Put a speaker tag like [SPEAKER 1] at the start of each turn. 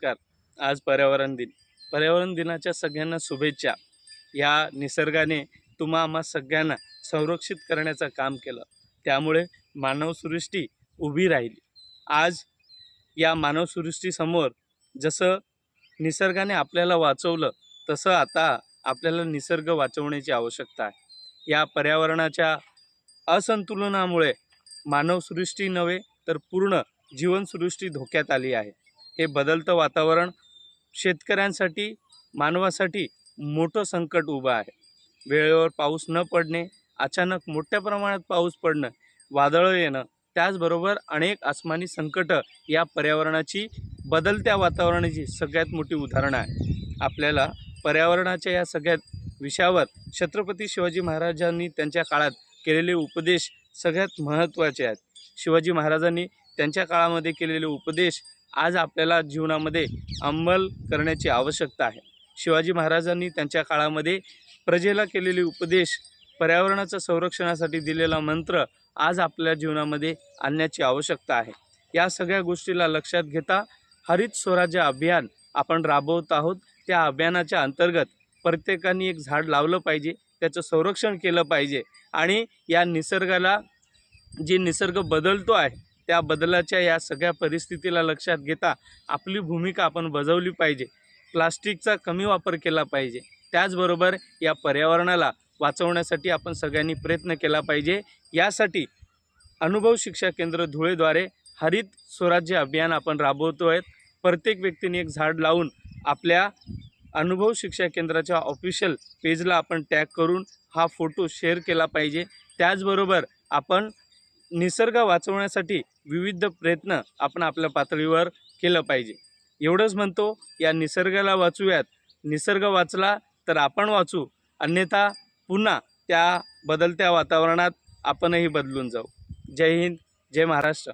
[SPEAKER 1] नमस्कार. आज पर्यावरण दिन. पर्यावरण दिनाच्या सगळ्यांना शुभेच्छा. या निसर्गाने तुम्हा आम्हा सगळ्यांना संरक्षित करण्याचं काम केलं, त्यामुळे मानवसृष्टी उभी राहिली. आज या मानवसृष्टीसमोर जसं निसर्गाने आपल्याला वाचवलं, तसं आता आपल्याला निसर्ग वाचवण्याची आवश्यकता आहे. या पर्यावरणाच्या असंतुलनामुळे मानवसृष्टी नव्हे तर पूर्ण जीवनसृष्टी धोक्यात आली आहे. हे बदलतं वातावरण शेतकऱ्यांसाठी, मानवासाठी मोठं संकट उभं आहे. वेळेवर पाऊस न पडणे, अचानक मोठ्या प्रमाणात पाऊस पडणं, वादळं येणं, त्याचबरोबर अनेक आसमानी संकटं या पर्यावरणाची, बदलत्या वातावरणाची सगळ्यात मोठी उदाहरणं आहे. आपल्याला पर्यावरणाच्या या सगळ्यात विषयावर छत्रपती शिवाजी महाराजांनी त्यांच्या काळात केलेले उपदेश सगळ्यात महत्त्वाचे आहेत. शिवाजी महाराजांनी त्यांच्या काळामध्ये केलेले उपदेश आज आपल्याला जीवनामध्ये अंमल करण्याची आवश्यकता आहे. शिवाजी महाराजांनी त्यांच्या काळामध्ये प्रजेला केलेले उपदेश, पर्यावरणाच्या संरक्षणासाठी दिलेला मंत्र आज आपल्या जीवनामध्ये आणण्याची आवश्यकता आहे. या सगळ्या गोष्टीला लक्षात घेता हरित स्वराज्य अभियान आपण राबवत आहोत. त्या अभियानाच्या अंतर्गत प्रत्येकाने एक झाड लावलं पाहिजे, त्याचं संरक्षण केलं पाहिजे आणि या निसर्गाला, जे निसर्ग बदलतो आहे त्या बदलाच्या या सगळ्या परिस्थितीला लक्षात घेता आपली भूमिका आपण बजावली पाहिजे. प्लास्टिकचा कमी वापर केला पाहिजे. त्याचबरोबर या पर्यावरणाला वाचवण्यासाठी आपण सगळ्यांनी प्रयत्न केला पाहिजे. यासाठी अनुभव शिक्षा केंद्र धुळेद्वारे हरित स्वराज्य अभियान आपण राबवतो आहे. प्रत्येक व्यक्तीने एक झाड लावून आपल्या अनुभव शिक्षा केंद्राच्या ऑफिशियल पेजला आपण टॅग करून हा फोटो शेअर केला पाहिजे. त्याचबरोबर आपण निसर्ग वाचवण्यासाठी विविध प्रयत्न आपण आपल्या पातळीवर केलं पाहिजे. एवढंच म्हणतो, या निसर्गाला वाचूयात. निसर्ग वाचला तर आपण वाचू, अन्यथा पुन्हा त्या बदलत्या वातावरणात आपणही बदलून जाऊ. जय हिंद, जय महाराष्ट्र.